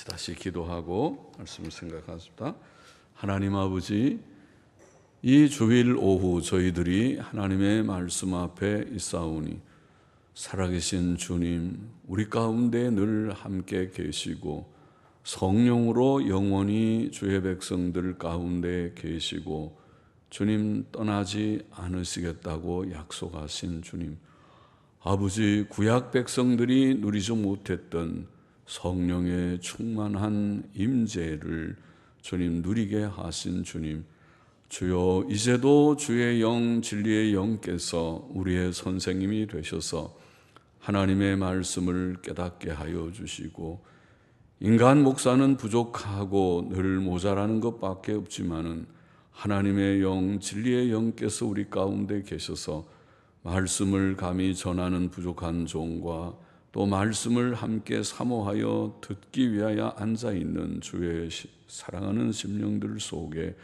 다시 기도하고 말씀을 생각하십니다. 하나님 아버지, 이 주일 오후 저희들이 하나님의 말씀 앞에 있사오니 살아계신 주님, 우리 가운데 늘 함께 계시고 성령으로 영원히 주의 백성들 가운데 계시고 주님 떠나지 않으시겠다고 약속하신 주님, 아버지, 구약 백성들이 누리지 못했던 성령의 충만한 임재를 주님 누리게 하신 주님, 주여 이제도 주의 영, 진리의 영께서 우리의 선생님이 되셔서 하나님의 말씀을 깨닫게 하여 주시고, 인간 목사는 부족하고 늘 모자라는 것밖에 없지만은 하나님의 영, 진리의 영께서 우리 가운데 계셔서 말씀을 감히 전하는 부족한 종과 또 말씀을 함께 사모하여 듣기 위하여 앉아있는 주의 사랑하는 심령들 속에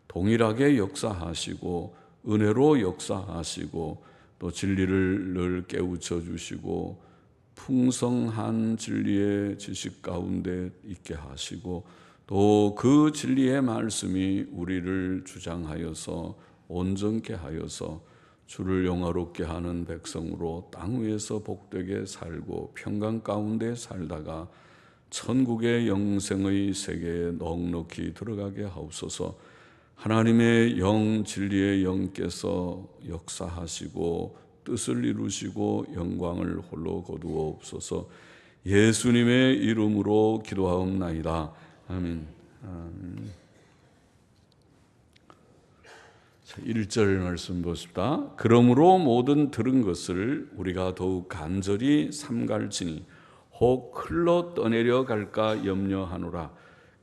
동일하게 역사하시고 은혜로 역사하시고 또 진리를 늘 깨우쳐 주시고 풍성한 진리의 지식 가운데 있게 하시고 또 그 진리의 말씀이 우리를 주장하여서 온전케 하여서 주를 영화롭게 하는 백성으로 땅 위에서 복되게 살고 평강 가운데 살다가 천국의 영생의 세계에 넉넉히 들어가게 하옵소서. 하나님의 영, 진리의 영께서 역사하시고 뜻을 이루시고 영광을 홀로 거두옵소서. 예수님의 이름으로 기도하옵나이다. 아멘. 아멘. 1절 말씀 보십시다. 그러므로 모든 들은 것을 우리가 더욱 간절히 삼갈지니 혹 흘러 떠내려 갈까 염려하노라.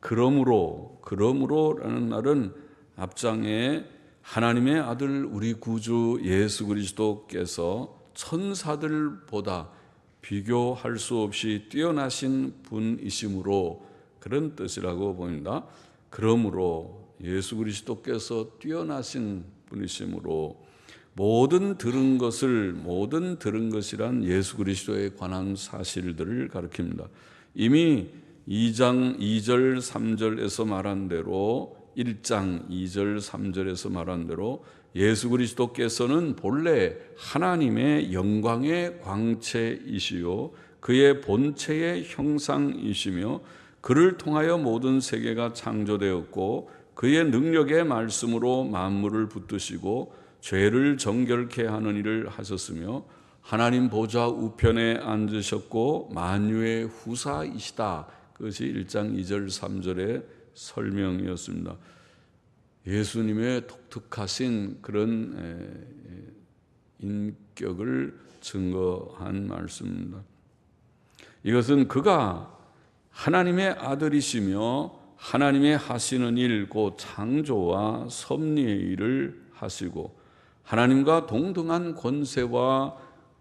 그러므로라는 말은 앞장에 하나님의 아들 우리 구주 예수 그리스도께서 천사들보다 비교할 수 없이 뛰어나신 분이심으로 그런 뜻이라고 보입니다. 그러므로 예수 그리스도께서 뛰어나신 분이심으로 모든 들은 것이란 예수 그리스도에 관한 사실들을 가리킵니다. 이미 2장 2절 3절에서 말한 대로 1장 2절 3절에서 말한 대로 예수 그리스도께서는 본래 하나님의 영광의 광채이시요 그의 본체의 형상이시며 그를 통하여 모든 세계가 창조되었고 그의 능력의 말씀으로 만물을 붙드시고 죄를 정결케 하는 일을 하셨으며 하나님 보좌 우편에 앉으셨고 만유의 후사이시다. 그것이 1장 2절 3절의 설명이었습니다. 예수님의 독특하신 그런 인격을 증거한 말씀입니다. 이것은 그가 하나님의 아들이시며 하나님의 하시는 일, 곧 창조와 섭리의 일을 하시고 하나님과 동등한 권세와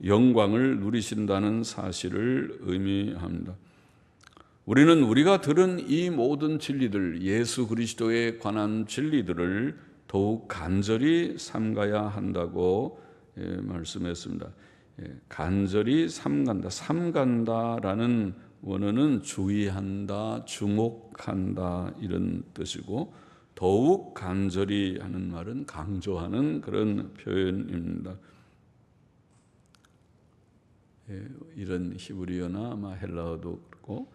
영광을 누리신다는 사실을 의미합니다. 우리는 우리가 들은 이 모든 진리들, 예수 그리스도에 관한 진리들을 더욱 간절히 삼가야 한다고 말씀했습니다. 간절히 삼간다라는 원어는 주의한다, 주목한다 이런 뜻이고 더욱 간절히 하는 말은 강조하는 그런 표현입니다. 이런 히브리어나 아마 헬라어도 그렇고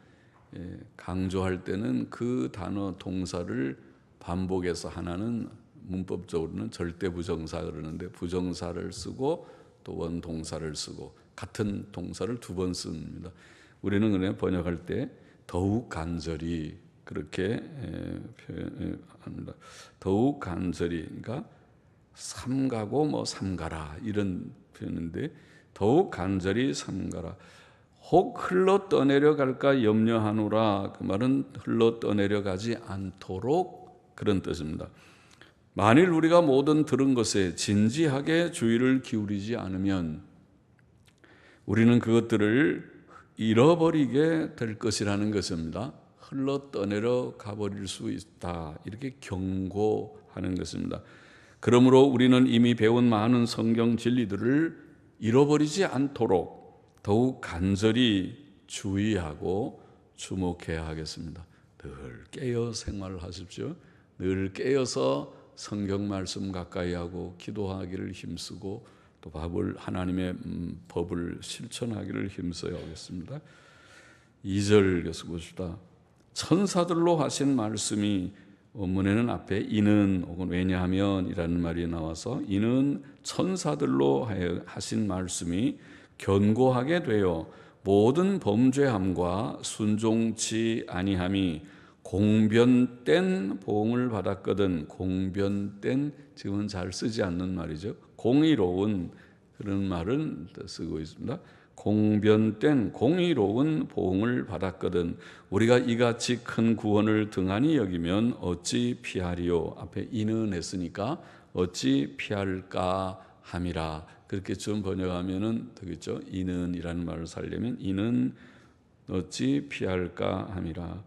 강조할 때는 그 단어 동사를 반복해서 하나는 문법적으로는 절대부정사 그러는데 부정사를 쓰고 또 원동사를 쓰고 같은 동사를 두 번 씁니다. 우리는 그냥 번역할 때 더욱 간절히 그렇게 표현합니다. 더욱 간절히, 그러니까 삼가고 삼가라 이런 표현인데 더욱 간절히 삼가라. 혹 흘러 떠내려 갈까 염려하노라. 그 말은 흘러 떠내려 가지 않도록 그런 뜻입니다. 만일 우리가 모든 들은 것에 진지하게 주의를 기울이지 않으면 우리는 그것들을 잃어버리게 될 것이라는 것입니다. 흘러 떠내려 가버릴 수 있다. 이렇게 경고하는 것입니다. 그러므로 우리는 이미 배운 많은 성경 진리들을 잃어버리지 않도록 더욱 간절히 주의하고 주목해야 하겠습니다. 늘 깨어 생활하십시오. 늘 깨어서 성경 말씀 가까이 하고 기도하기를 힘쓰고 또 하나님의 법을 실천하기를 힘써야 하겠습니다. 2절 계속 보십시다. 천사들로 하신 말씀이 원문에는 앞에 이는 혹은 왜냐하면 이라는 말이 나와서 이는 천사들로 하신 말씀이 견고하게 되어 모든 범죄함과 순종치 아니함이 공변된 보응을 받았거든. 공변된 지금은 잘 쓰지 않는 말이죠. 공의로운 그런 말은 쓰고 있습니다. 공변된 공의로운 보응을 받았거든. 우리가 이같이 큰 구원을 등한히 여기면 어찌 피하리요. 앞에 이는 했으니까 어찌 피할까 함이라. 그렇게 좀 번역하면은 되겠죠. 이는이라는 말을 살려면 이는 어찌 피할까 함이라.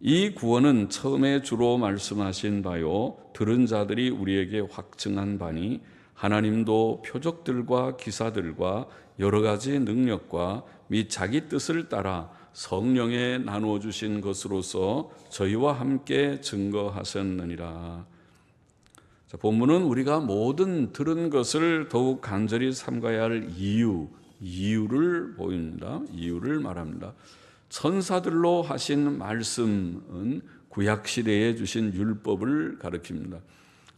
이 구원은 처음에 주로 말씀하신 바요 들은 자들이 우리에게 확증한 바니 하나님도 표적들과 기사들과 여러 가지 능력과 및 자기 뜻을 따라 성령에 나누어 주신 것으로서 저희와 함께 증거하셨느니라. 자, 본문은 우리가 모든 들은 것을 더욱 간절히 삼가야 할 이유를 보입니다. 이유를 말합니다. 천사들로 하신 말씀은 구약시대에 주신 율법을 가리킵니다.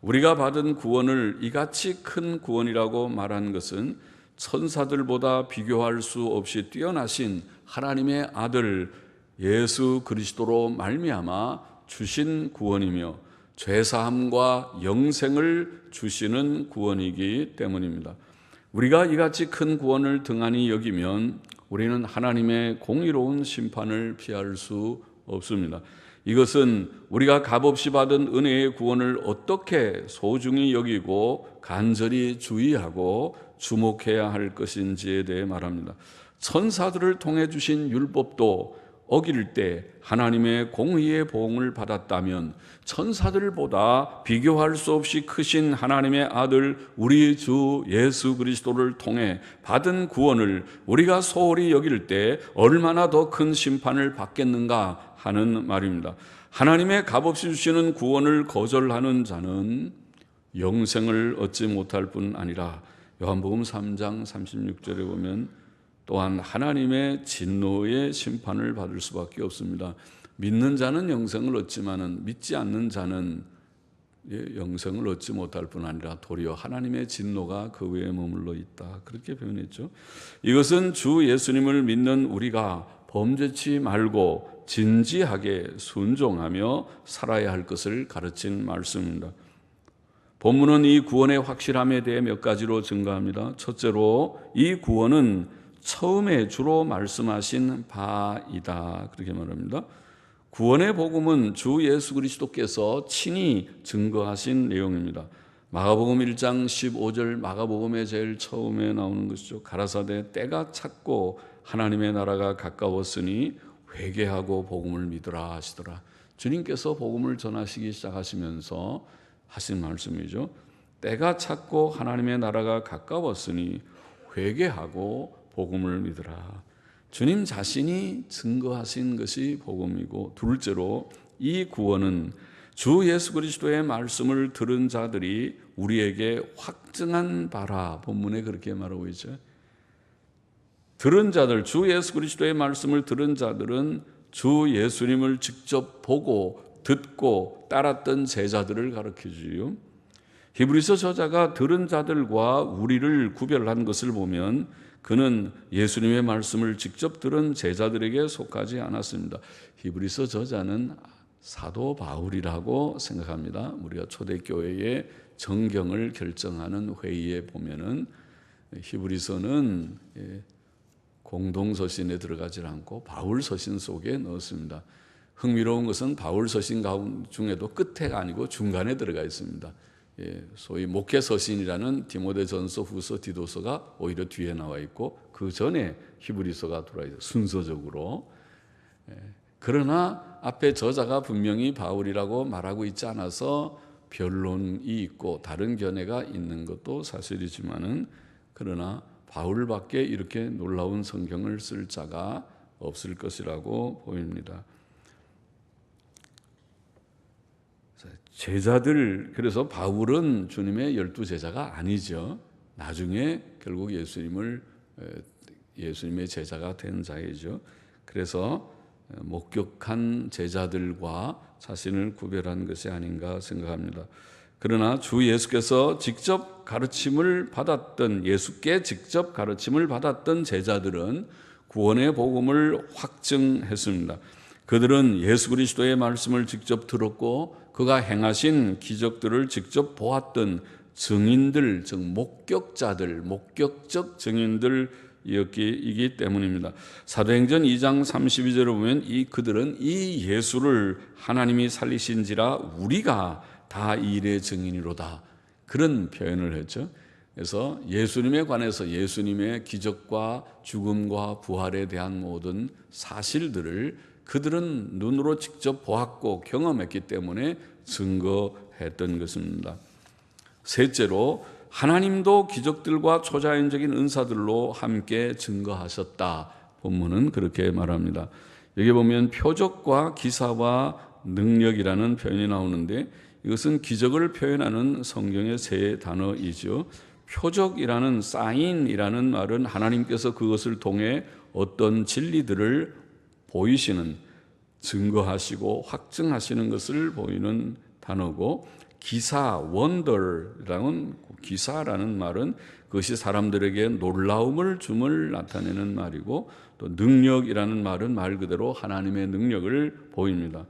우리가 받은 구원을 이같이 큰 구원이라고 말한 것은 천사들보다 비교할 수 없이 뛰어나신 하나님의 아들 예수 그리스도로 말미암아 주신 구원이며 죄사함과 영생을 주시는 구원이기 때문입니다. 우리가 이같이 큰 구원을 등한히 여기면 우리는 하나님의 공의로운 심판을 피할 수 없습니다. 이것은 우리가 값없이 받은 은혜의 구원을 어떻게 소중히 여기고 간절히 주의하고 주목해야 할 것인지에 대해 말합니다. 천사들을 통해 주신 율법도 어길 때 하나님의 공의의 보응을 받았다면 천사들보다 비교할 수 없이 크신 하나님의 아들 우리 주 예수 그리스도를 통해 받은 구원을 우리가 소홀히 여길 때 얼마나 더 큰 심판을 받겠는가 하는 말입니다. 하나님의 값없이 주시는 구원을 거절하는 자는 영생을 얻지 못할 뿐 아니라 요한복음 3장 36절에 보면 또한 하나님의 진노의 심판을 받을 수밖에 없습니다. 믿는 자는 영생을 얻지만은 믿지 않는 자는 영생을 얻지 못할 뿐 아니라 도리어 하나님의 진노가 그 위에 머물러 있다. 그렇게 표현했죠. 이것은 주 예수님을 믿는 우리가 범죄치 말고 진지하게 순종하며 살아야 할 것을 가르친 말씀입니다. 본문은 이 구원의 확실함에 대해 몇 가지로 증거합니다. 첫째로 이 구원은 처음에 주로 말씀하신 바이다. 그렇게 말합니다. 구원의 복음은 주 예수 그리스도께서 친히 증거하신 내용입니다. 마가복음 1장 15절 마가복음의 제일 처음에 나오는 것이죠. 가라사대 때가 찼고 하나님의 나라가 가까웠으니 회개하고 복음을 믿으라 하시더라. 주님께서 복음을 전하시기 시작하시면서 하신 말씀이죠. 때가 찼고 하나님의 나라가 가까웠으니 회개하고 복음을 믿으라. 주님 자신이 증거하신 것이 복음이고, 둘째로 이 구원은 주 예수 그리스도의 말씀을 들은 자들이 우리에게 확증한 바라. 본문에 그렇게 말하고 있죠. 들은 자들, 주 예수 그리스도의 말씀을 들은 자들은 주 예수님을 직접 보고 듣고 따랐던 제자들을 가르쳐주요. 히브리서 저자가 들은 자들과 우리를 구별한 것을 보면 그는 예수님의 말씀을 직접 들은 제자들에게 속하지 않았습니다. 히브리서 저자는 사도 바울이라고 생각합니다. 우리가 초대교회의 정경을 결정하는 회의에 보면은 히브리서는 공동서신에 들어가지 않고 바울서신 속에 넣었습니다. 흥미로운 것은 바울서신 중에도 끝에 아니고 중간에 들어가 있습니다. 소위 목회서신이라는 디모데전서, 후서, 디도서가 오히려 뒤에 나와 있고 그 전에 히브리서가 들어와 있어요. 순서적으로. 그러나 앞에 저자가 분명히 바울이라고 말하고 있지 않아서 변론이 있고 다른 견해가 있는 것도 사실이지만은 그러나 바울밖에 이렇게 놀라운 성경을 쓸 자가 없을 것이라고 보입니다. 제자들, 그래서 바울은 주님의 12제자가 아니죠. 나중에 결국 예수님의 제자가 된 자이죠. 그래서 목격한 제자들과 자신을 구별한 것이 아닌가 생각합니다. 그러나 주 예수께서 직접 가르침을 받았던, 예수께 직접 가르침을 받았던 제자들은 구원의 복음을 확증했습니다. 그들은 예수 그리스도의 말씀을 직접 들었고 그가 행하신 기적들을 직접 보았던 증인들, 즉 목격자들, 목격적 증인들이기 때문입니다. 사도행전 2장 32절을 보면 그들은 이 예수를 하나님이 살리신지라 우리가 다 이 일의 증인이로다, 그런 표현을 했죠. 그래서 예수님에 관해서 예수님의 기적과 죽음과 부활에 대한 모든 사실들을 그들은 눈으로 직접 보았고 경험했기 때문에 증거했던 것입니다. 셋째로, 하나님도 기적들과 초자연적인 은사들로 함께 증거하셨다. 본문은 그렇게 말합니다. 여기 보면 표적과 기사와 능력이라는 표현이 나오는데 이것은 기적을 표현하는 성경의 세 단어이죠. 표적이라는, 사인이라는 말은 하나님께서 그것을 통해 어떤 진리들을 보이시는, 증거하시고 확증하시는 것을 보이는 단어고, 기사, wonder라는, 기사라는 말은 그것이 사람들에게 놀라움을 줌을 나타내는 말이고, 또 능력이라는 말은 말 그대로 하나님의 능력을 보입니다.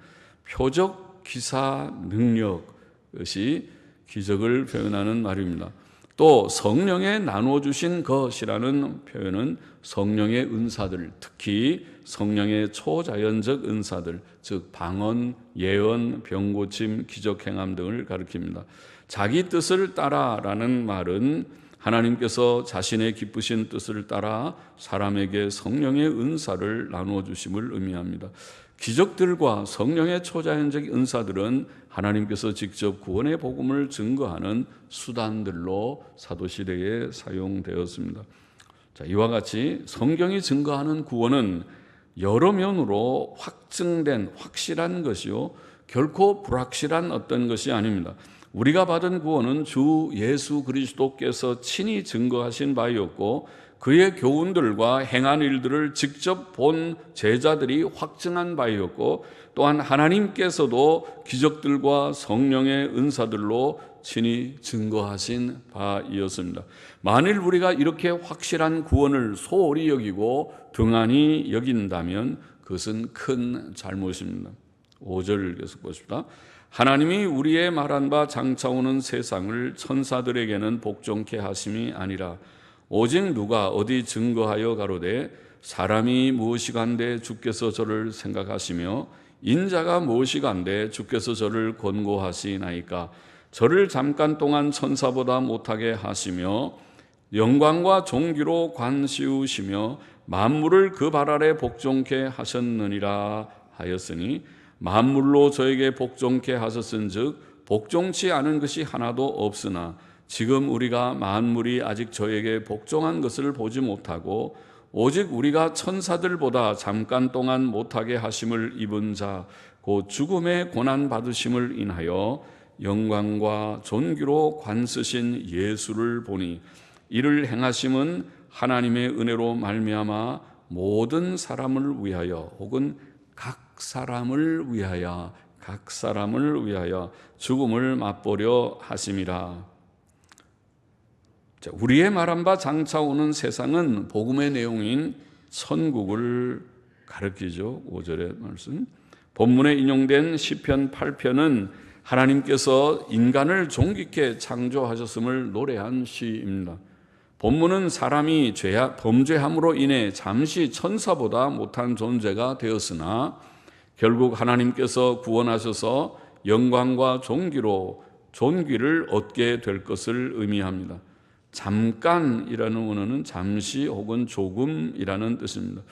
표적, 기사, 능력, 것이 기적을 표현하는 말입니다. 또 성령에 나눠주신 것이라는 표현은 성령의 은사들, 특히 성령의 초자연적 은사들, 즉 방언, 예언, 병고침, 기적행함 등을 가리킵니다. 자기 뜻을 따라라는 말은 하나님께서 자신의 기쁘신 뜻을 따라 사람에게 성령의 은사를 나눠주심을 의미합니다. 기적들과 성령의 초자연적 은사들은 하나님께서 직접 구원의 복음을 증거하는 수단들로 사도시대에 사용되었습니다. 자, 이와 같이 성경이 증거하는 구원은 여러 면으로 확증된 확실한 것이요, 결코 불확실한 어떤 것이 아닙니다. 우리가 받은 구원은 주 예수 그리스도께서 친히 증거하신 바였고 그의 교훈들과 행한 일들을 직접 본 제자들이 확증한 바였고, 또한 하나님께서도 기적들과 성령의 은사들로 친히 증거하신 바이었습니다. 만일 우리가 이렇게 확실한 구원을 소홀히 여기고 등한히 여긴다면 그것은 큰 잘못입니다. 5절 계속 보십시다. 하나님이 우리의 말한 바 장차 오는 세상을 천사들에게는 복종케 하심이 아니라 오직 누가 어디 증거하여 가로되 사람이 무엇이간데 주께서 저를 생각하시며 인자가 무엇이간데 주께서 저를 권고하시나이까. 저를 잠깐 동안 천사보다 못하게 하시며 영광과 존귀로 관시우시며 만물을 그 발 아래 복종케 하셨느니라 하였으니, 만물로 저에게 복종케 하셨은즉 복종치 않은 것이 하나도 없으나 지금 우리가 만물이 아직 저에게 복종한 것을 보지 못하고 오직 우리가 천사들보다 잠깐 동안 못하게 하심을 입은 자 곧 죽음의 고난 받으심을 인하여 영광과 존귀로 관쓰신 예수를 보니, 이를 행하심은 하나님의 은혜로 말미암아 모든 사람을 위하여 혹은 각 사람을 위하여 죽음을 맛보려 하심이라. 우리의 말한 바 장차 오는 세상은 복음의 내용인 천국을 가리키죠. 5절의 말씀. 본문에 인용된 시편 8편은 하나님께서 인간을 존귀케 창조하셨음을 노래한 시입니다. 본문은 사람이 범죄함으로 인해 잠시 천사보다 못한 존재가 되었으나 결국 하나님께서 구원하셔서 영광과 존귀를 얻게 될 것을 의미합니다. 잠깐이라는 원어는 잠시 혹은 조금이라는 뜻입니다.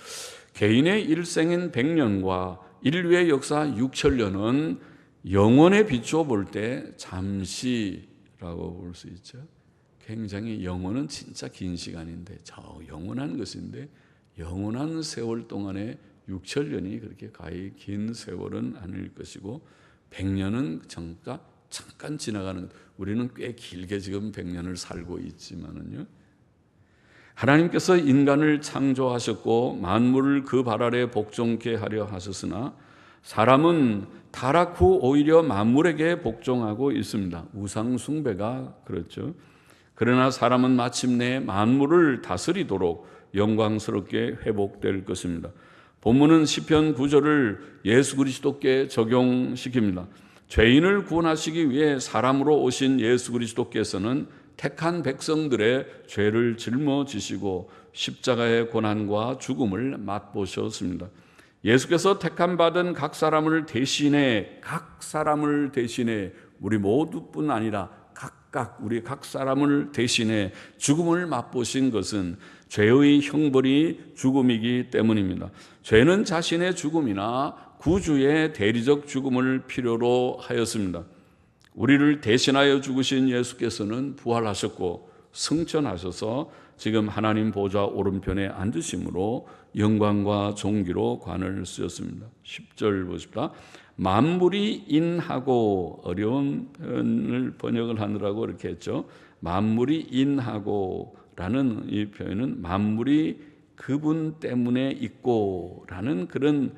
개인의 일생인 100년과 인류의 역사 6천년은 영원에 비추어 볼 때 잠시라고 볼 수 있죠. 굉장히 영원은 진짜 긴 시간인데, 저 영원한 것인데 영원한 세월 동안에 6천년이 그렇게 가히 긴 세월은 아닐 것이고 100년은 잠깐 지나가는, 우리는 꽤 길게 지금 100년을 살고 있지만은요, 하나님께서 인간을 창조하셨고 만물을 그 발 아래 복종케 하려 하셨으나 사람은 타락 후 오히려 만물에게 복종하고 있습니다. 우상 숭배가 그렇죠. 그러나 사람은 마침내 만물을 다스리도록 영광스럽게 회복될 것입니다. 본문은 시편 9절을 예수 그리스도께 적용시킵니다. 죄인을 구원하시기 위해 사람으로 오신 예수 그리스도께서는 택한 백성들의 죄를 짊어지시고 십자가의 고난과 죽음을 맛보셨습니다. 예수께서 택함 받은 각 사람을 대신해 우리 모두뿐 아니라 우리 각 사람을 대신해 죽음을 맛보신 것은 죄의 형벌이 죽음이기 때문입니다. 죄는 자신의 죽음이나 구주의 대리적 죽음을 필요로 하였습니다. 우리를 대신하여 죽으신 예수께서는 부활하셨고 승천하셔서 지금 하나님 보좌 오른편에 앉으심으로 영광과 존귀로 관을 쓰셨습니다. 10절 보십시다. 만물이 인하고, 어려운 표현을 번역을 하느라고 이렇게 했죠. 만물이 인하고 라는 이 표현은 만물이 그분 때문에 있고 라는 그런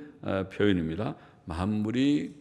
표현입니다. 만물이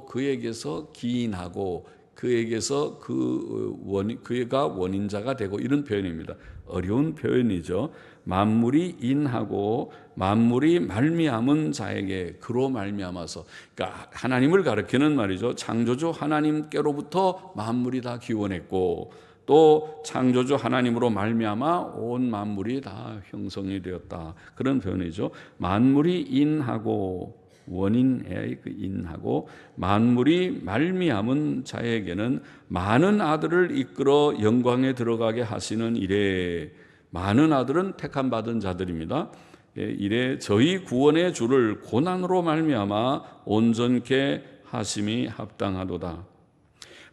그에게서 기인하고 그에게서 그가 원인자가 되고, 이런 표현입니다. 어려운 표현이죠. 만물이 인하고 만물이 말미암은 자에게, 그로 말미암아서, 그러니까 하나님을 가리키는 말이죠. 창조주 하나님께로부터 만물이 다 기원했고 또 창조주 하나님으로 말미암아 온 만물이 다 형성이 되었다, 그런 표현이죠. 만물이 인하고, 원인의 그 인하고 만물이 말미암은 자에게는 많은 아들을 이끌어 영광에 들어가게 하시는 이래. 많은 아들은 택함 받은 자들입니다. 이래 저희 구원의 주를 고난으로 말미암아 온전케 하심이 합당하도다.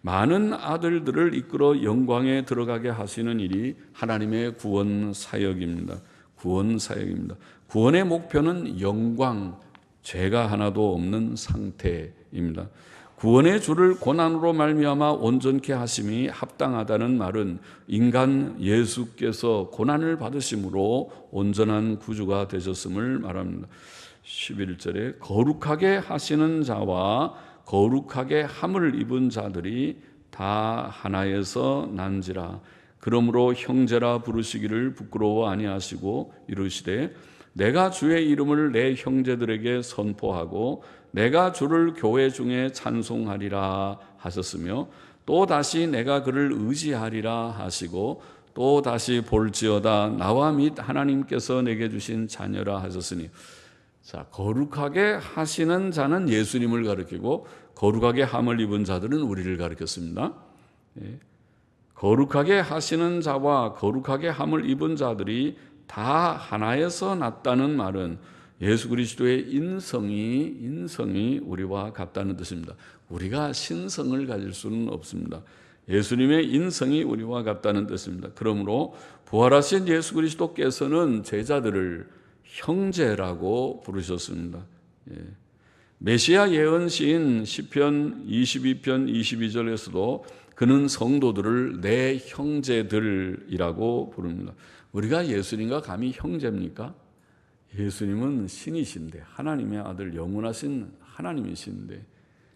많은 아들들을 이끌어 영광에 들어가게 하시는 일이 하나님의 구원 사역입니다. 구원 사역입니다. 구원의 목표는 영광, 죄가 하나도 없는 상태입니다. 구원의 주를 고난으로 말미암아 온전케 하심이 합당하다는 말은 인간 예수께서 고난을 받으심으로 온전한 구주가 되셨음을 말합니다. 11절에 거룩하게 하시는 자와 거룩하게 함을 입은 자들이 다 하나에서 난지라. 그러므로 형제라 부르시기를 부끄러워 아니하시고 이르시되 내가 주의 이름을 내 형제들에게 선포하고 내가 주를 교회 중에 찬송하리라 하셨으며 또 다시 내가 그를 의지하리라 하시고 또 다시 볼지어다 나와 및 하나님께서 내게 주신 자녀라 하셨으니. 자, 거룩하게 하시는 자는 예수님을 가리키고 거룩하게 함을 입은 자들은 우리를 가리켰습니다. 거룩하게 하시는 자와 거룩하게 함을 입은 자들이 다 하나에서 났다는 말은 예수 그리스도의 인성이 우리와 같다는 뜻입니다. 우리가 신성을 가질 수는 없습니다. 예수님의 인성이 우리와 같다는 뜻입니다. 그러므로 부활하신 예수 그리스도께서는 제자들을 형제라고 부르셨습니다. 메시아 예언시인 시편 22편 22절에서도 그는 성도들을 내 형제들이라고 부릅니다. 우리가 예수님과 감히 형제입니까? 예수님은 신이신데, 하나님의 아들, 영원하신 하나님이신데,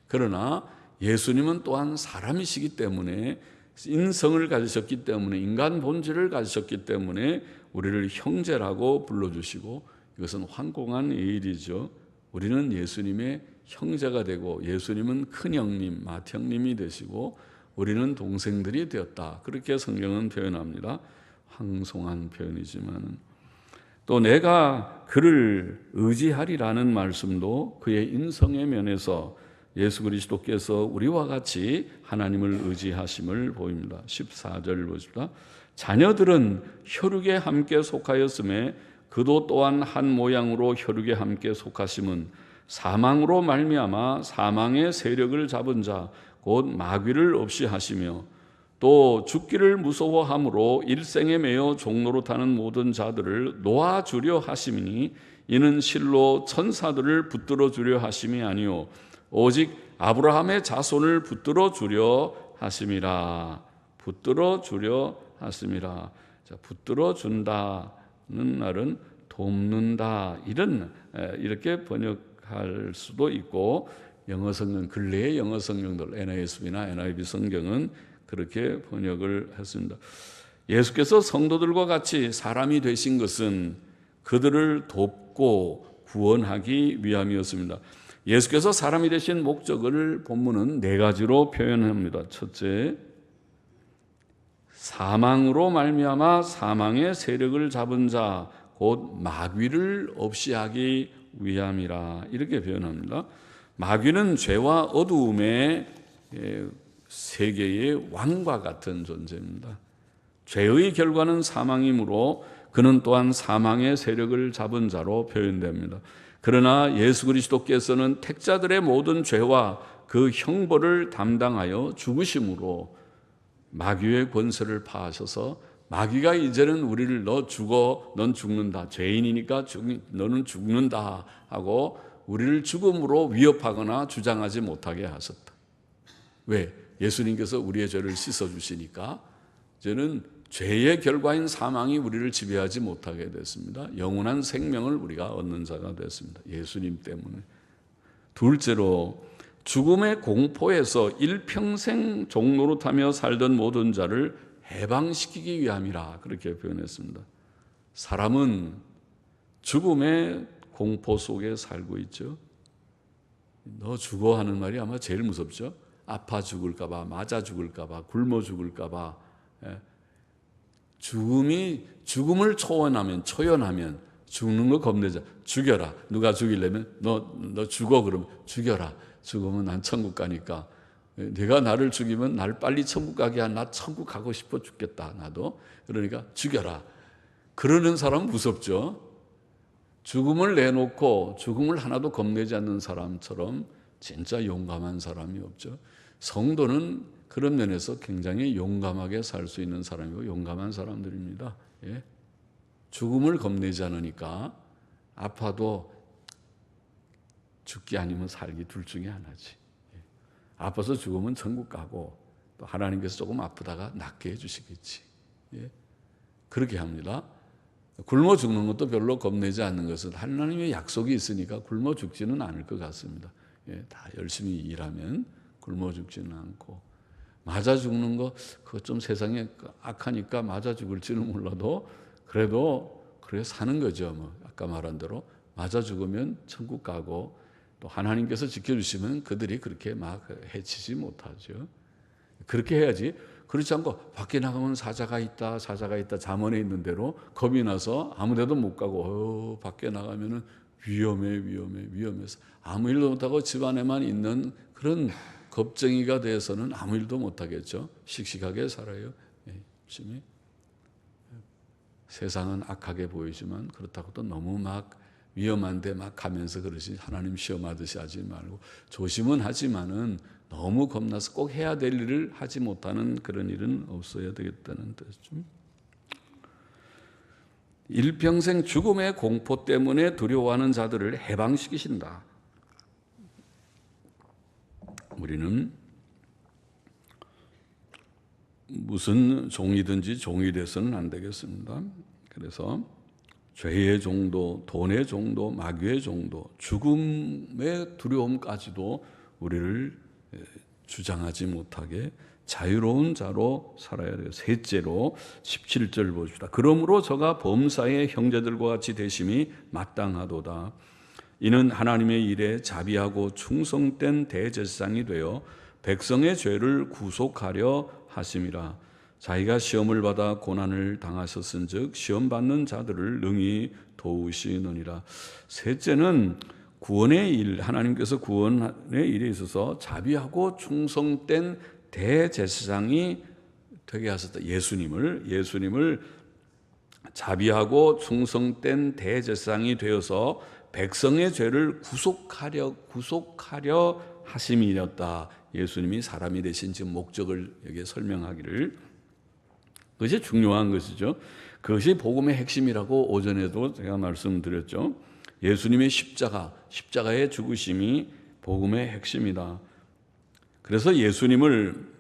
그러나 예수님은 또한 사람이시기 때문에, 인성을 가지셨기 때문에, 인간 본질을 가지셨기 때문에 우리를 형제라고 불러주시고, 이것은 황공한 일이죠. 우리는 예수님의 형제가 되고 예수님은 큰형님, 맏형님이 되시고 우리는 동생들이 되었다. 그렇게 성경은 표현합니다. 황송한 표현이지만 또 내가 그를 의지하리라는 말씀도 그의 인성의 면에서 예수 그리스도께서 우리와 같이 하나님을 의지하심을 보입니다. 14절 보십시다. 자녀들은 혈육에 함께 속하였음에 그도 또한 한 모양으로 혈육에 함께 속하심은 사망으로 말미암아 사망의 세력을 잡은 자 곧 마귀를 없이 하시며 또 죽기를 무서워함으로 일생에 매여 종로로 타는 모든 자들을 놓아주려 하심이니 이는 실로 천사들을 붙들어 주려 하심이 아니요 오직 아브라함의 자손을 붙들어 주려 하심이라. 붙들어 주려 하심이라. 자, 붙들어 준다는 말은 돕는다 이렇게 번역할 수도 있고, 영어 성경 근래의 영어 성경들 NASB나 NIV 성경은 그렇게 번역을 했습니다. 예수께서 성도들과 같이 사람이 되신 것은 그들을 돕고 구원하기 위함이었습니다. 예수께서 사람이 되신 목적을 본문은 네 가지로 표현합니다. 첫째, 사망으로 말미암아 사망의 세력을 잡은 자 곧 마귀를 없이 하기 위함이라 이렇게 표현합니다. 마귀는 죄와 어두움의 세계의 왕과 같은 존재입니다. 죄의 결과는 사망이므로 그는 또한 사망의 세력을 잡은 자로 표현됩니다. 그러나 예수 그리스도께서는 택자들의 모든 죄와 그 형벌을 담당하여 죽으심으로 마귀의 권세를 파하셔서 마귀가 이제는 우리를 너 죽어, 넌 죽는다, 죄인이니까 너는 죽는다 하고 우리를 죽음으로 위협하거나 주장하지 못하게 하셨다. 왜? 예수님께서 우리의 죄를 씻어주시니까 이제는 죄의 결과인 사망이 우리를 지배하지 못하게 됐습니다. 영원한 생명을 우리가 얻는 자가 됐습니다. 예수님 때문에. 둘째로, 죽음의 공포에서 일평생 종노릇하며 살던 모든 자를 해방시키기 위함이라 그렇게 표현했습니다. 사람은 죽음의 공포 속에 살고 있죠. 너 죽어 하는 말이 아마 제일 무섭죠. 아파 죽을까 봐, 맞아 죽을까 봐, 굶어 죽을까 봐. 죽음을 초연하면 죽는 거 겁내자. 죽여라. 누가 죽이려면 너 죽어 그러면 죽여라. 죽으면 난 천국 가니까. 네가 나를 죽이면 날 빨리 천국 가게 한 나 천국 가고 싶어 죽겠다. 나도. 그러니까 죽여라. 그러는 사람 무섭죠. 죽음을 내놓고 죽음을 하나도 겁내지 않는 사람처럼 진짜 용감한 사람이 없죠. 성도는 그런 면에서 굉장히 용감하게 살 수 있는 사람이고 용감한 사람들입니다. 예? 죽음을 겁내지 않으니까 아파도 죽기 아니면 살기 둘 중에 하나지. 예? 아파서 죽으면 천국 가고 또 하나님께서 조금 아프다가 낫게 해주시겠지. 예? 그렇게 합니다. 굶어 죽는 것도 별로 겁내지 않는 것은 하나님의 약속이 있으니까 굶어 죽지는 않을 것 같습니다. 예? 다 열심히 일하면 굶어 죽지는 않고. 맞아 죽는 거 그거 좀 세상에 악하니까 맞아 죽을지는 몰라도 그래도 그래 사는 거죠. 뭐 아까 말한 대로 맞아 죽으면 천국 가고 또 하나님께서 지켜주시면 그들이 그렇게 막 해치지 못하죠. 그렇게 해야지. 그렇지 않고 밖에 나가면 사자가 있다 잠언에 있는 대로 겁이 나서 아무데도 못 가고 밖에 나가면은 위험해서 아무 일도 못하고 집안에만 있는 그런 겁쟁이가 돼서는 아무 일도 못하겠죠. 씩씩하게 살아요. 열심히. 세상은 악하게 보이지만 그렇다고 또 너무 막 위험한데 막 가면서 그러시 하나님 시험하듯이 하지 말고 조심은 하지만은 너무 겁나서 꼭 해야 될 일을 하지 못하는 그런 일은 없어야 되겠다는 뜻이죠. 일평생 죽음의 공포 때문에 두려워하는 자들을 해방시키신다. 우리는 무슨 종이든지 종이 돼서는 안 되겠습니다. 그래서 죄의 종도, 돈의 종도, 마귀의 종도, 죽음의 두려움까지도 우리를 주장하지 못하게 자유로운 자로 살아야 돼요. 셋째로 17절 보십시다. 그러므로 저가 범사의 형제들과 같이 되심이 마땅하도다. 이는 하나님의 일에 자비하고 충성된 대제사장이 되어 백성의 죄를 구속하려 하심이라. 자기가 시험을 받아 고난을 당하셨은즉 시험 받는 자들을 능히 도우시느니라. 셋째는 구원의 일, 하나님께서 구원의 일에 있어서 자비하고 충성된 대제사장이 되게 하셨다. 예수님을 자비하고 충성된 대제사장이 되어서 백성의 죄를 구속하려 하심이었다. 예수님이 사람이 되신 지금 목적을 여기에 설명하기를, 그것이 중요한 것이죠. 그것이 복음의 핵심이라고 오전에도 제가 말씀드렸죠. 예수님의 십자가의 죽으심이 복음의 핵심이다. 그래서 예수님을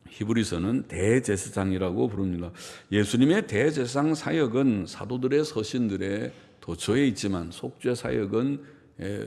히브리서는 대제사장이라고 부릅니다. 예수님의 대제사장 사역은 사도들의 서신들의 도처에 있지만 속죄 사역은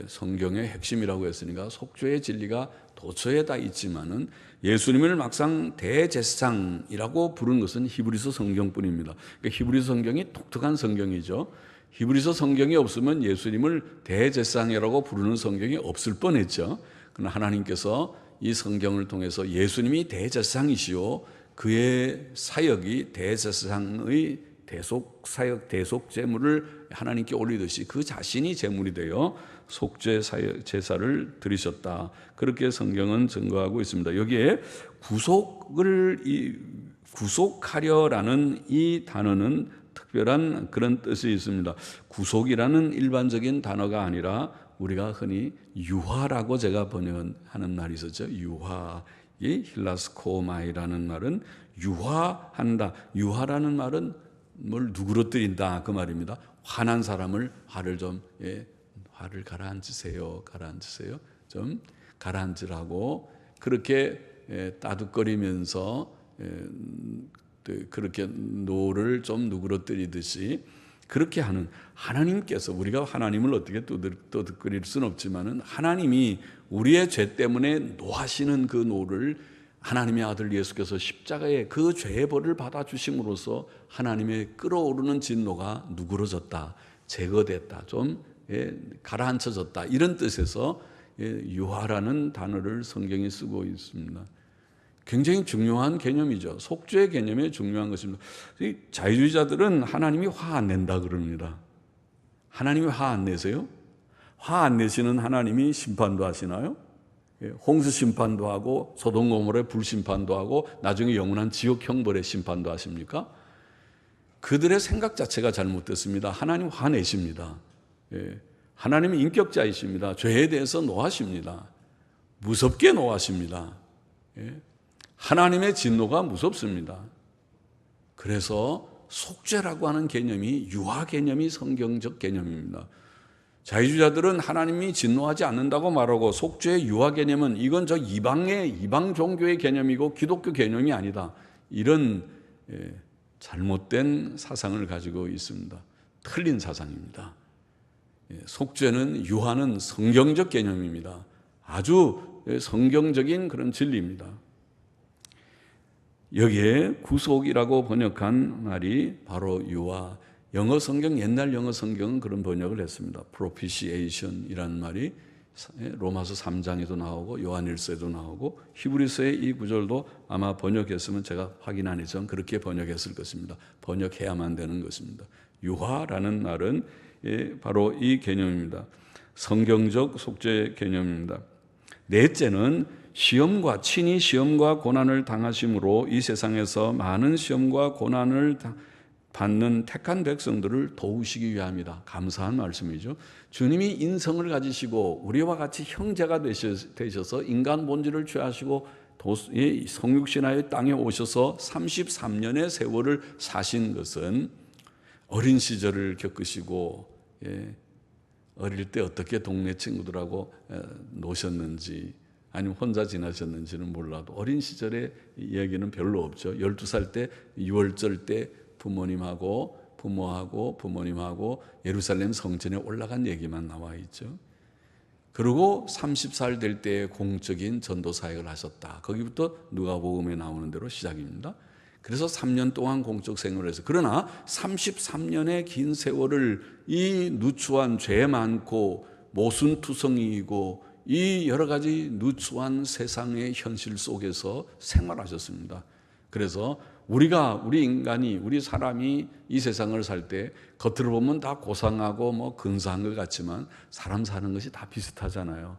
성경의 핵심이라고 했으니까 속죄의 진리가 도처에 다 있지만은 예수님을 막상 대제사장이라고 부른 것은 히브리서 성경뿐입니다. 그러니까 히브리서 성경이 독특한 성경이죠. 히브리서 성경이 없으면 예수님을 대제사장이라고 부르는 성경이 없을 뻔했죠. 그러나 하나님께서 이 성경을 통해서 예수님이 대제사장이시요 그의 사역이 대제사장의 대속 사역, 대속 제물을 하나님께 올리듯이 그 자신이 제물이 되어 속죄 사역 제사를 드리셨다. 그렇게 성경은 증거하고 있습니다. 여기에 구속하려라는 이 단어는 특별한 그런 뜻이 있습니다. 구속이라는 일반적인 단어가 아니라 우리가 흔히 유화라고 제가 번역하는 말이 있었죠. 유화. 이 힐라스코마이라는 말은 유화한다. 유화라는 말은 뭘 누그러뜨린다 그 말입니다. 화난 사람을 화를 가라앉으세요. 좀 가라앉으라고 그렇게 따뜻거리면서 그렇게 노를 좀 누그러뜨리듯이 그렇게 하는 하나님께서, 우리가 하나님을 어떻게 떠들거릴 수는 없지만은 하나님이 우리의 죄 때문에 노하시는 그 노를 하나님의 아들 예수께서 십자가에 그 죄의 벌을 받아주심으로써 하나님의 끓어오르는 진노가 누그러졌다, 제거됐다, 좀 가라앉혀졌다, 이런 뜻에서 유화라는 단어를 성경이 쓰고 있습니다. 굉장히 중요한 개념이죠. 속죄의 개념이 중요한 것입니다. 자유주의자들은 하나님이 화 안 낸다 그럽니다. 하나님이 화 안 내세요? 화 안 내시는 하나님이 심판도 하시나요? 홍수 심판도 하고 소돔 고모라의 불 심판도 하고 나중에 영원한 지옥 형벌의 심판도 하십니까? 그들의 생각 자체가 잘못됐습니다. 하나님 화내십니다. 하나님은 인격자이십니다. 죄에 대해서 노하십니다. 무섭게 노하십니다. 하나님의 진노가 무섭습니다. 그래서 속죄라고 하는 개념이 유화 개념이 성경적 개념입니다. 자유주의자들은 하나님이 진노하지 않는다고 말하고 속죄의 유화 개념은 이건 저 이방 종교의 개념이고 기독교 개념이 아니다. 이런 잘못된 사상을 가지고 있습니다. 틀린 사상입니다. 속죄는 유화는 성경적 개념입니다. 아주 성경적인 그런 진리입니다. 여기에 구속이라고 번역한 말이 바로 유화. 영어 성경, 옛날 영어 성경은 그런 번역을 했습니다. propitiation이라는 말이 로마서 3장에도 나오고 요한일서에도 나오고 히브리서의 이 구절도 아마 번역했으면 제가 확인 안 했지만 그렇게 번역했을 것입니다. 번역해야만 되는 것입니다. 유화라는 말은 바로 이 개념입니다. 성경적 속죄 개념입니다. 넷째는 친히 시험과 고난을 당하심으로 이 세상에서 많은 시험과 고난을 받는 택한 백성들을 도우시기 위함이다. 감사한 말씀이죠. 주님이 인성을 가지시고 우리와 같이 형제가 되셔서 인간 본질을 취하시고 성육신하여 땅에 오셔서 33년의 세월을 사신 것은 어린 시절을 겪으시고 어릴 때 어떻게 동네 친구들하고 노셨는지 아니면 혼자 지나셨는지는 몰라도 어린 시절의 이야기는 별로 없죠. 12살 때 유월절 때 부모님하고 부모님하고 예루살렘 성전에 올라간 얘기만 나와 있죠. 그리고 30살 될 때 공적인 전도 사역을 하셨다. 거기부터 누가복음에 나오는 대로 시작입니다. 그래서 3년 동안 공적 생활을 해서, 그러나 33년의 긴 세월을 이 누추한 죄 많고 모순투성이이고 이 여러 가지 누추한 세상의 현실 속에서 생활하셨습니다. 그래서 우리 인간이, 우리 사람이 이 세상을 살 때 겉으로 보면 다 고상하고 근사한 것 같지만 사람 사는 것이 다 비슷하잖아요.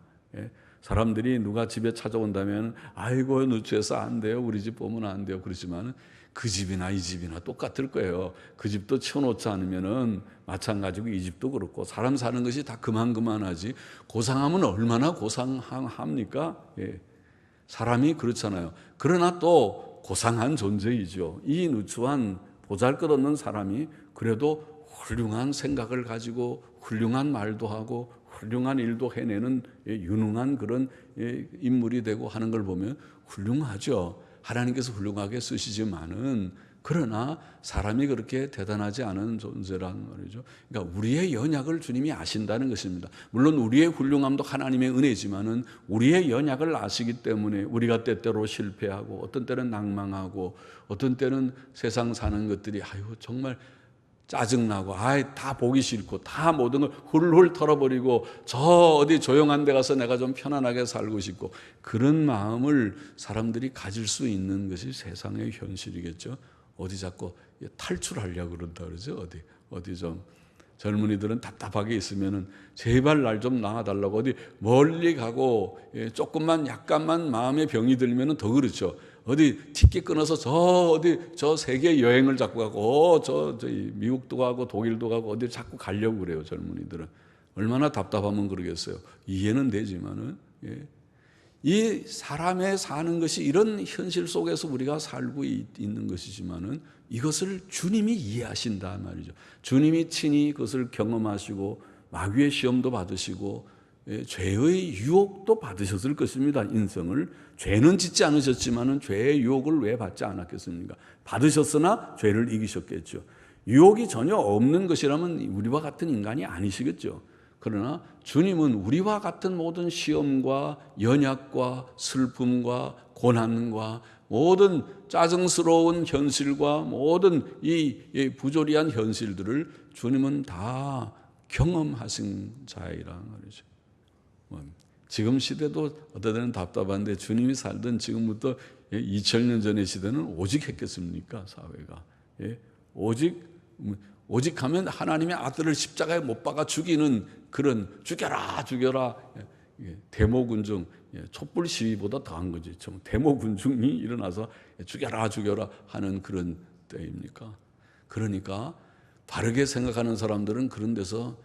사람들이 누가 집에 찾아온다면 아이고 누추해서 안 돼요, 우리 집 보면 안 돼요, 그러지만 그 집이나 이 집이나 똑같을 거예요. 그 집도 치워놓지 않으면은 마찬가지고 이 집도 그렇고 사람 사는 것이 다 그만하지. 고상하면 얼마나 고상합니까? 예. 사람이 그렇잖아요. 그러나 또 고상한 존재이죠. 이 누추한 보잘것없는 사람이 그래도 훌륭한 생각을 가지고 훌륭한 말도 하고 훌륭한 일도 해내는 유능한 그런 인물이 되고 하는 걸 보면 훌륭하죠. 하나님께서 훌륭하게 쓰시지만은 그러나 사람이 그렇게 대단하지 않은 존재란 말이죠. 그러니까 우리의 연약을 주님이 아신다는 것입니다. 물론 우리의 훌륭함도 하나님의 은혜지만은 우리의 연약을 아시기 때문에 우리가 때때로 실패하고 어떤 때는 낭망하고 어떤 때는 세상 사는 것들이 정말 짜증나고 다 보기 싫고 다 모든 걸 훌훌 털어버리고 저 어디 조용한 데 가서 내가 좀 편안하게 살고 싶고 그런 마음을 사람들이 가질 수 있는 것이 세상의 현실이겠죠. 어디 자꾸 탈출하려고 그런다 그러죠. 어디 좀 젊은이들은 답답하게 있으면은 제발 날 좀 나와달라고 어디 멀리 가고 조금만 약간만 마음에 병이 들면은 더 그렇죠. 어디 티켓 끊어서 저 세계 여행을 자꾸 가고 저 미국도 가고 독일도 가고 어디 자꾸 가려고 그래요. 젊은이들은 얼마나 답답하면 그러겠어요. 이해는 되지만은 이 사람의 사는 것이 이런 현실 속에서 우리가 살고 있는 것이지만은 이것을 주님이 이해하신다 말이죠. 주님이 친히 그것을 경험하시고 마귀의 시험도 받으시고 죄의 유혹도 받으셨을 것입니다. 인생을 죄는 짓지 않으셨지만은 죄의 유혹을 왜 받지 않았겠습니까? 받으셨으나 죄를 이기셨겠죠. 유혹이 전혀 없는 것이라면 우리와 같은 인간이 아니시겠죠. 그러나 주님은 우리와 같은 모든 시험과 연약과 슬픔과 고난과 모든 짜증스러운 현실과 모든 이 부조리한 현실들을 주님은 다 경험하신 자이란 말이죠. 지금 시대도 어떤 때는 답답한데 주님이 살던 지금부터 2000년 전의 시대는 오직 했겠습니까? 사회가. 오직 하면 하나님의 아들을 십자가에 못 박아 죽이는 그런 죽여라 데모군중, 촛불 시위보다 더한 거지. 데모군중이 일어나서 죽여라 하는 그런 때입니까? 그러니까 바르게 생각하는 사람들은 그런 데서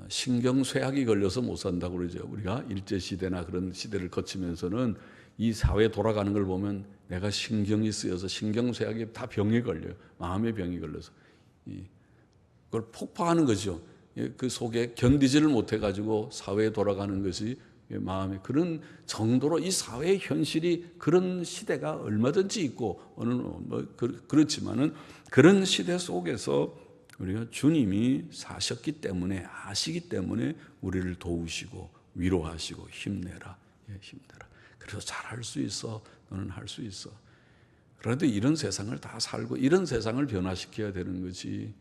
신경쇠약이 걸려서 못 산다고 그러죠. 우리가 일제시대나 그런 시대를 거치면서는 이 사회 돌아가는 걸 보면 내가 신경이 쓰여서 신경쇠약이 다 병에 걸려요. 마음의 병이 걸려서. 그걸 폭파하는 거죠. 그 속에 견디지를 못해가지고 사회에 돌아가는 것이 마음에 그런 정도로 이 사회의 현실이 그런 시대가 얼마든지 있고 그렇지만은 그런 시대 속에서 우리가 주님이 사셨기 때문에 아시기 때문에 우리를 도우시고 위로하시고 힘내라. 그래서 잘할 수 있어. 너는 할 수 있어. 그런데 이런 세상을 다 살고 이런 세상을 변화시켜야 되는 거지.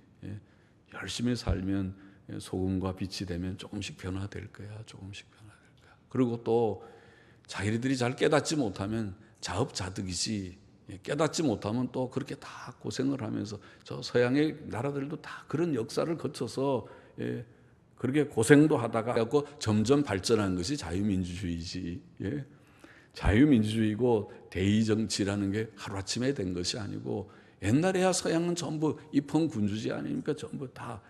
열심히 살면 소금과 빛이 되면 조금씩 변화될 거야. 그리고 또 자기들이 잘 깨닫지 못하면 자업자득이지. 깨닫지 못하면 또 그렇게 다 고생을 하면서 저 서양의 나라들도 다 그런 역사를 거쳐서 그렇게 고생도 하다가 점점 발전한 것이 자유민주주의지. 자유민주주의고 대의정치라는 게 하루아침에 된 것이 아니고 옛날에야 서양은 전부 입헌군주제 아닙니까? 전부 다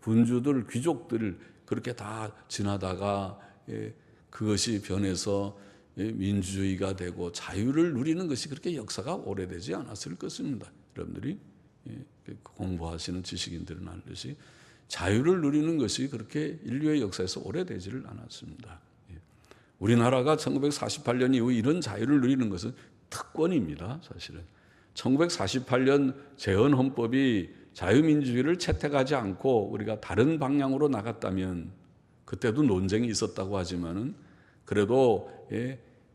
군주들, 귀족들 그렇게 다 지나다가 그것이 변해서 민주주의가 되고 자유를 누리는 것이 그렇게 역사가 오래되지 않았을 것입니다. 여러분들이 공부하시는 지식인들은 알듯이 자유를 누리는 것이 그렇게 인류의 역사에서 오래되지를 않았습니다. 우리나라가 1948년 이후 이런 자유를 누리는 것은 특권입니다. 사실은 1948년 재헌헌법이 자유민주주의를 채택하지 않고 우리가 다른 방향으로 나갔다면 그때도 논쟁이 있었다고 하지만은 그래도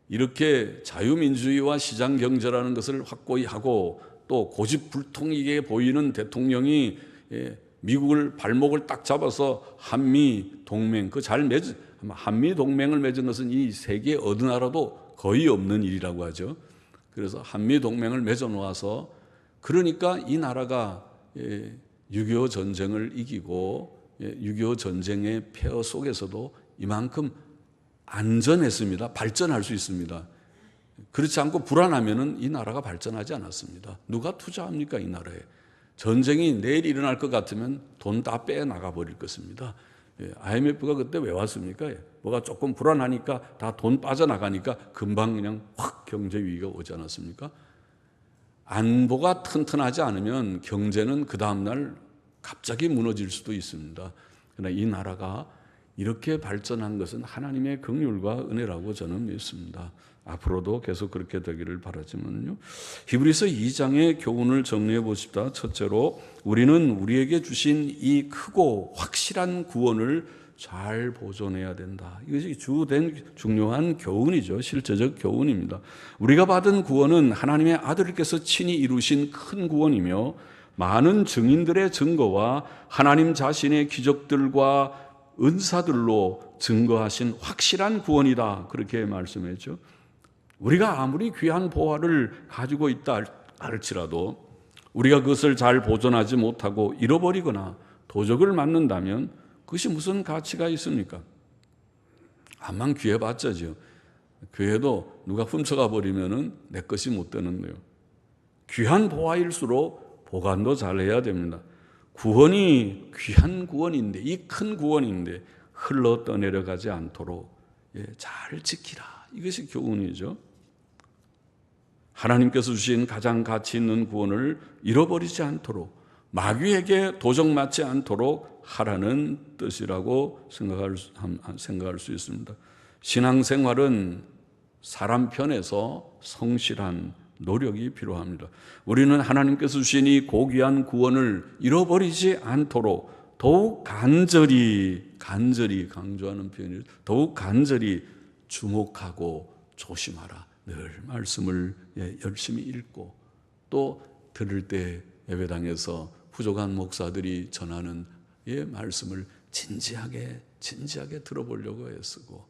이렇게 자유민주주의와 시장경제라는 것을 확고히 하고 또 고집불통이게 보이는 대통령이 미국을 발목을 딱 잡아서 한미동맹 한미동맹을 맺은 것은 이 세계 어느 나라도 거의 없는 일이라고 하죠. 그래서 한미동맹을 맺어놓아서 그러니까 이 나라가 6.25 전쟁을 이기고 6.25 전쟁의 폐허 속에서도 이만큼 안전했습니다. 발전할 수 있습니다. 그렇지 않고 불안하면은 이 나라가 발전하지 않았습니다. 누가 투자합니까, 이 나라에? 전쟁이 내일 일어날 것 같으면 돈 다 빼나가 버릴 것입니다. IMF가 그때 왜 왔습니까? 뭐가 조금 불안하니까 다 돈 빠져나가니까 금방 그냥 확 경제 위기가 오지 않았습니까? 안보가 튼튼하지 않으면 경제는 그 다음날 갑자기 무너질 수도 있습니다. 그러나 이 나라가 이렇게 발전한 것은 하나님의 긍휼과 은혜라고 저는 믿습니다. 앞으로도 계속 그렇게 되기를 바라지만요. 히브리서 2장의 교훈을 정리해 보십시다. 첫째로 우리는 우리에게 주신 이 크고 확실한 구원을 잘 보존해야 된다. 이것이 주된 중요한 교훈이죠. 실제적 교훈입니다. 우리가 받은 구원은 하나님의 아들께서 친히 이루신 큰 구원이며 많은 증인들의 증거와 하나님 자신의 기적들과 은사들로 증거하신 확실한 구원이다. 그렇게 말씀했죠. 우리가 아무리 귀한 보화를 가지고 있다 할지라도 우리가 그것을 잘 보존하지 못하고 잃어버리거나 도적을 맞는다면 그것이 무슨 가치가 있습니까? 암만 귀해봤자죠. 귀해도 누가 훔쳐가 버리면은 내 것이 못 되는 거예요. 귀한 보화일수록 보관도 잘해야 됩니다. 구원이 귀한 구원인데, 이 큰 구원인데 흘러 떠내려가지 않도록 잘 지키라. 이것이 교훈이죠. 하나님께서 주신 가장 가치 있는 구원을 잃어버리지 않도록, 마귀에게 도적 맞지 않도록 하라는 뜻이라고 생각할 수 있습니다. 신앙생활은 사람 편에서 성실한 노력이 필요합니다. 우리는 하나님께서 주신 이 고귀한 구원을 잃어버리지 않도록 더욱 간절히 강조하는 표현이죠. 더욱 간절히 주목하고 조심하라. 늘 말씀을 열심히 읽고 또 들을 때 예배당에서 부족한 목사들이 전하는 말씀을 진지하게 들어보려고 애쓰고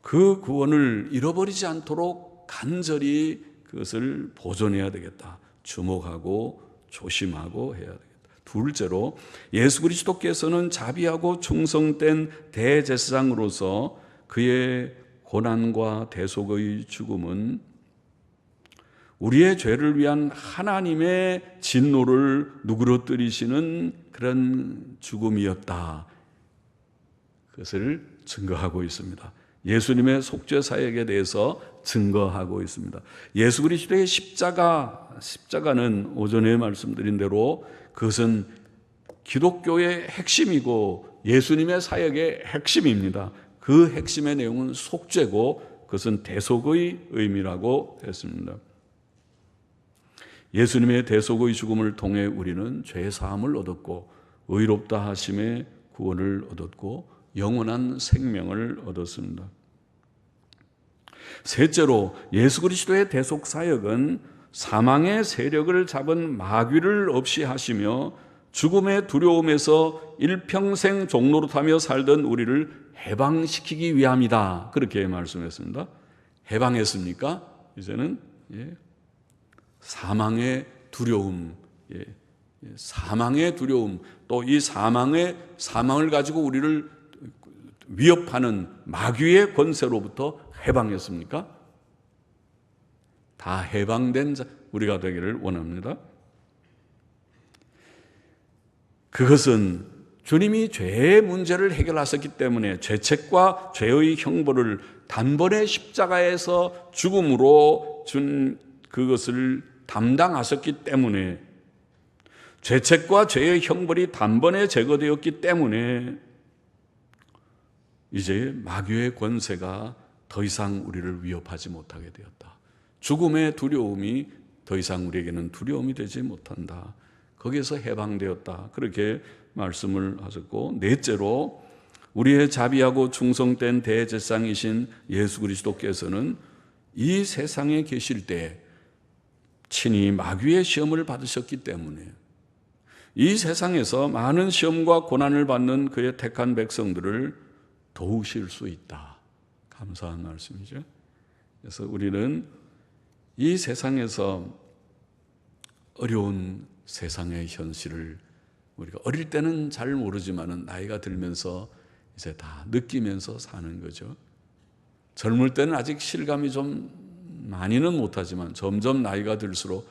그 구원을 잃어버리지 않도록 간절히 그것을 보존해야 되겠다. 주목하고 조심하고 해야 되겠다. 둘째로 예수 그리스도께서는 자비하고 충성된 대제사장으로서 그의 고난과 대속의 죽음은 우리의 죄를 위한 하나님의 진노를 누그러뜨리시는 그런 죽음이었다. 그것을 증거하고 있습니다. 예수님의 속죄 사역에 대해서 증거하고 있습니다. 예수 그리스도의 십자가는 오전에 말씀드린 대로 그것은 기독교의 핵심이고 예수님의 사역의 핵심입니다. 그 핵심의 내용은 속죄고 그것은 대속의 의미라고 했습니다. 예수님의 대속의 죽음을 통해 우리는 죄 사함을 얻었고 의롭다 하심의 구원을 얻었고 영원한 생명을 얻었습니다. 셋째로 예수 그리스도의 대속 사역은 사망의 세력을 잡은 마귀를 없이 하시며 죽음의 두려움에서 일평생 종노릇하며 살던 우리를 해방시키기 위함이다. 그렇게 말씀했습니다. 해방했습니까? 이제는 사망의 두려움, 사망의 두려움, 또 이 사망을 가지고 우리를 위협하는 마귀의 권세로부터 해방했습니까? 다 해방된 우리가 되기를 원합니다. 그것은 주님이 죄의 문제를 해결하셨기 때문에 죄책과 죄의 형벌을 단번에 십자가에서 죽음으로 준 그것을 담당하셨기 때문에 죄책과 죄의 형벌이 단번에 제거되었기 때문에 이제 마귀의 권세가 더 이상 우리를 위협하지 못하게 되었다. 죽음의 두려움이 더 이상 우리에게는 두려움이 되지 못한다. 거기에서 해방되었다. 그렇게 말씀을 하셨고, 넷째로 우리의 자비하고 충성된 대제사장이신 예수 그리스도께서는 이 세상에 계실 때 친히 마귀의 시험을 받으셨기 때문에 이 세상에서 많은 시험과 고난을 받는 그의 택한 백성들을 도우실 수 있다. 감사한 말씀이죠. 그래서 우리는 이 세상에서 어려운 세상의 현실을 우리가 어릴 때는 잘 모르지만은 나이가 들면서 이제 다 느끼면서 사는 거죠. 젊을 때는 아직 실감이 좀 많이는 못하지만 점점 나이가 들수록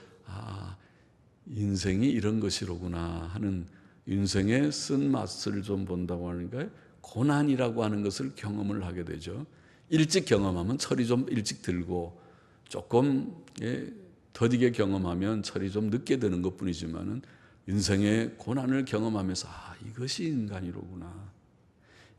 인생이 이런 것이로구나 하는, 인생의 쓴맛을 좀 본다고 하니까 고난이라고 하는 것을 경험을 하게 되죠. 일찍 경험하면 철이 좀 일찍 들고, 조금 더디게 경험하면 철이 좀 늦게 드는 것뿐이지만은 인생의 고난을 경험하면서 이것이 인간이로구나.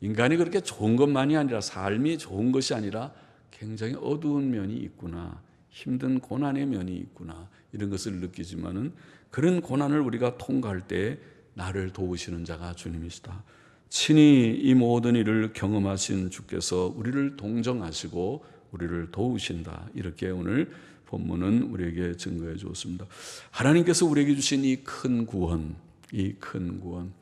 인간이 그렇게 좋은 것만이 아니라, 삶이 좋은 것이 아니라 굉장히 어두운 면이 있구나, 힘든 고난의 면이 있구나, 이런 것을 느끼지만은 그런 고난을 우리가 통과할 때 나를 도우시는 자가 주님이시다. 친히 이 모든 일을 경험하신 주께서 우리를 동정하시고 우리를 도우신다. 이렇게 오늘 본문은 우리에게 증거해 주었습니다. 하나님께서 우리에게 주신 이 큰 구원, 이 큰 구원,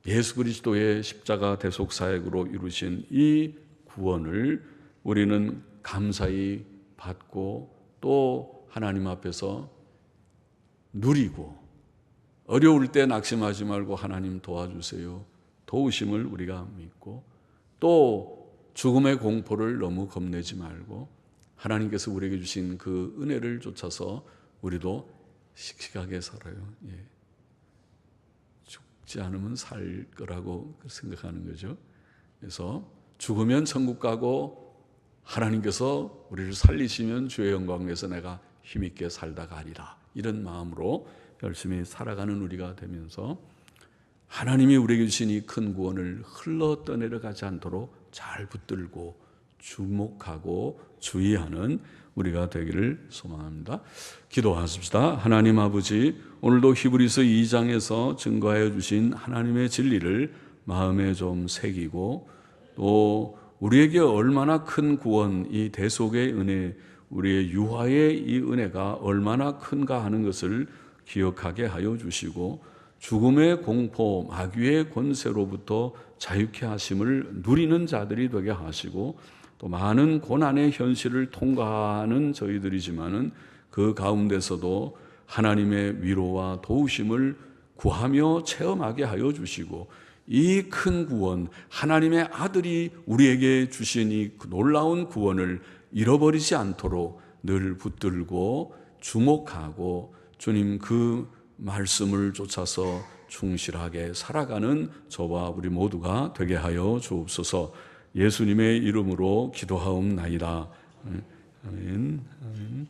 예수 그리스도의 십자가 대속 사역으로 이루신 이 구원을 우리는 감사히 받고 또 하나님 앞에서 누리고, 어려울 때 낙심하지 말고 하나님 도와주세요, 도우심을 우리가 믿고, 또 죽음의 공포를 너무 겁내지 말고 하나님께서 우리에게 주신 그 은혜를 쫓아서 우리도 씩씩하게 살아요. 죽지 않으면 살 거라고 생각하는 거죠. 그래서 죽으면 천국 가고 하나님께서 우리를 살리시면 주의 영광에서 내가 힘있게 살다 가리라, 이런 마음으로 열심히 살아가는 우리가 되면서 하나님이 우리에게 주신 이 큰 구원을 흘러 떠내려가지 않도록 잘 붙들고 주목하고 주의하는 우리가 되기를 소망합니다. 기도하십시다. 하나님 아버지, 오늘도 히브리서 2장에서 증거하여 주신 하나님의 진리를 마음에 좀 새기고, 또 우리에게 얼마나 큰 구원, 이 대속의 은혜, 우리의 유화의 이 은혜가 얼마나 큰가 하는 것을 기억하게 하여 주시고, 죽음의 공포, 마귀의 권세로부터 자유케 하심을 누리는 자들이 되게 하시고, 또 많은 고난의 현실을 통과하는 저희들이지만은 그 가운데서도 하나님의 위로와 도우심을 구하며 체험하게 하여 주시고, 이 큰 구원, 하나님의 아들이 우리에게 주신 이 놀라운 구원을 잃어버리지 않도록 늘 붙들고 주목하고 주님 그 말씀을 쫓아서 충실하게 살아가는 저와 우리 모두가 되게 하여 주옵소서. 예수님의 이름으로 기도하옵나이다. 아멘. 아멘.